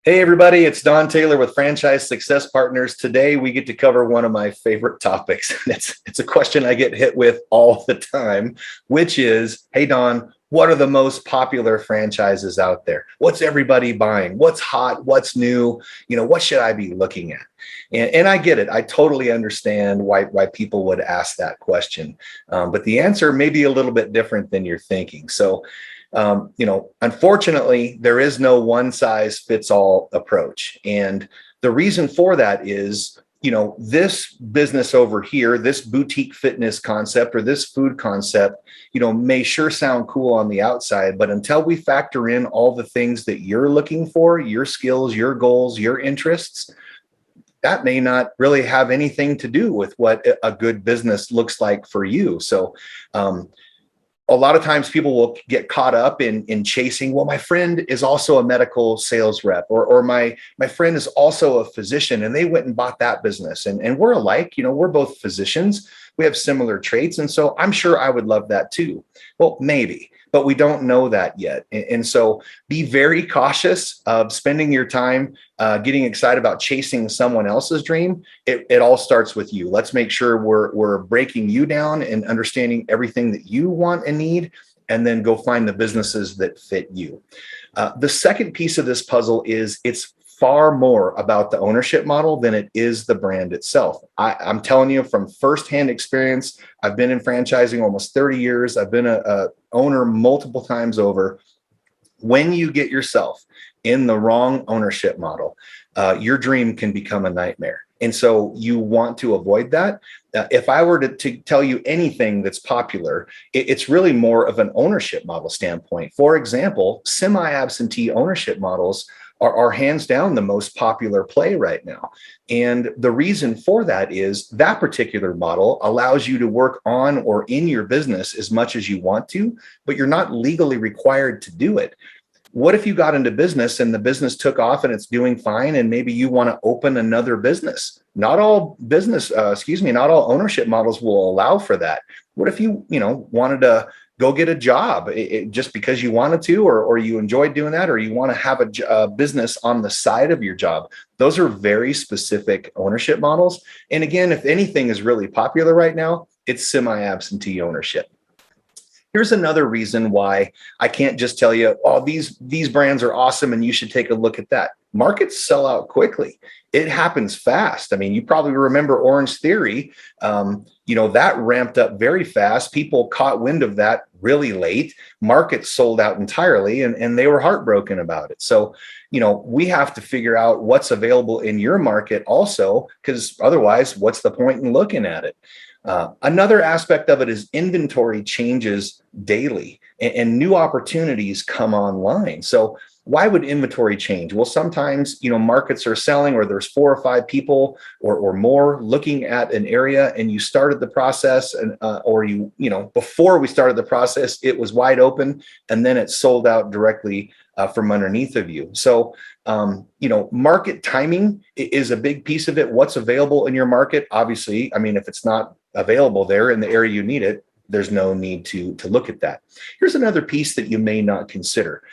Hey everybody, it's Don Taylor with Franchise Success Partners. Today we get to cover one of my favorite topics. It's a question I get hit with all the time, which is, hey Don, what are the most popular franchises out there? What's everybody buying? What's hot? What's new? What should I be looking at? And I get it. I totally understand why people would ask that question. But the answer may be a little bit different than you're thinking. So unfortunately, there is no one size fits all approach. And the reason for that is, this business over here, this boutique fitness concept or this food concept, may sure sound cool on the outside, but until we factor in all the things that you're looking for, your skills, your goals, your interests, that may not really have anything to do with what a good business looks like for you. So, a lot of times people will get caught up in chasing, well, my friend is also a medical sales rep, or my friend is also a physician and they went and bought that business. And we're alike, we're both physicians. We have similar traits. And so I'm sure I would love that too. Well, maybe, but we don't know that yet. And so be very cautious of spending your time getting excited about chasing someone else's dream. It all starts with you. Let's make sure we're breaking you down and understanding everything that you want and need, and then go find the businesses that fit you. The second piece of this puzzle is it's far more about the ownership model than it is the brand itself. I'm telling you from firsthand experience, I've been in franchising almost 30 years. I've been a owner multiple times over. When you get yourself in the wrong ownership model, your dream can become a nightmare. And so you want to avoid that. If I were to tell you anything that's popular, it's really more of an ownership model standpoint. For example, semi-absentee ownership models are hands down the most popular play right now. And the reason for that is that particular model allows you to work on or in your business as much as you want to, but you're not legally required to do it. What if you got into business and the business took off and it's doing fine, and maybe you want to open another business? Not all not all ownership models will allow for that. What if you wanted to go get a job just because you wanted to, or you enjoyed doing that, or you want to have a business on the side of your job? Those are very specific ownership models. And again, if anything is really popular right now, it's semi-absentee ownership. Here's another reason why I can't just tell you, oh, these brands are awesome and you should take a look at that. Markets sell out quickly. It happens fast. I mean, you probably remember Orange Theory. That ramped up very fast. People caught wind of that really late. Markets sold out entirely, and they were heartbroken about it. So, we have to figure out what's available in your market also, because otherwise, what's the point in looking at it? Another aspect of it is inventory changes daily and new opportunities come online. So why would inventory change? Well, sometimes, markets are selling, or there's 4 or 5 people or more looking at an area, and you started the process, and before we started the process, it was wide open, and then it sold out directly from underneath of you. So, market timing is a big piece of it. What's available in your market? Obviously, I mean, if it's not available there in the area you need it, there's no need to look at that. Here's another piece that you may not consider.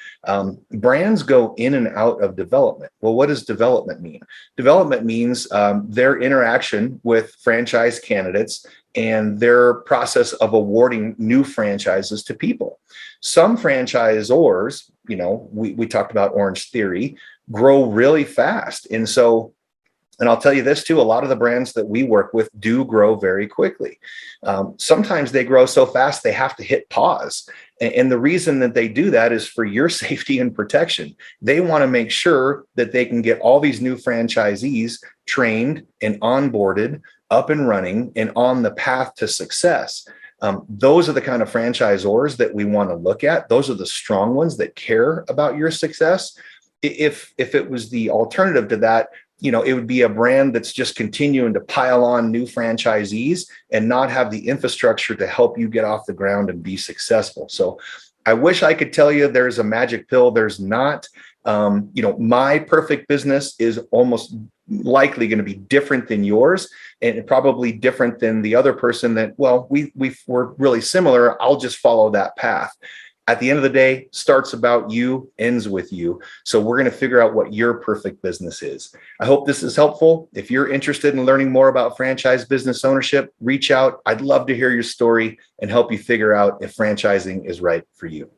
Brands go in and out of development. Well, what does development mean? Development means their interaction with franchise candidates and their process of awarding new franchises to people. Some franchisors, we talked about Orange Theory, grow really fast. And I'll tell you this too, a lot of the brands that we work with do grow very quickly. Sometimes they grow so fast, they have to hit pause. And the reason that they do that is for your safety and protection. They want to make sure that they can get all these new franchisees trained and onboarded, up and running, and on the path to success. Those are the kind of franchisors that we want to look at. Those are the strong ones that care about your success. If it was the alternative to that, it would be a brand that's just continuing to pile on new franchisees and not have the infrastructure to help you get off the ground and be successful. So I wish I could tell you there's a magic pill. There's not. My perfect business is almost likely going to be different than yours, and probably different than the other person that, well, we're really similar. I'll just follow that path. at the end of the day, starts about you, ends with you. So we're going to figure out what your perfect business is. I hope this is helpful. If you're interested in learning more about franchise business ownership, reach out. I'd love to hear your story and help you figure out if franchising is right for you.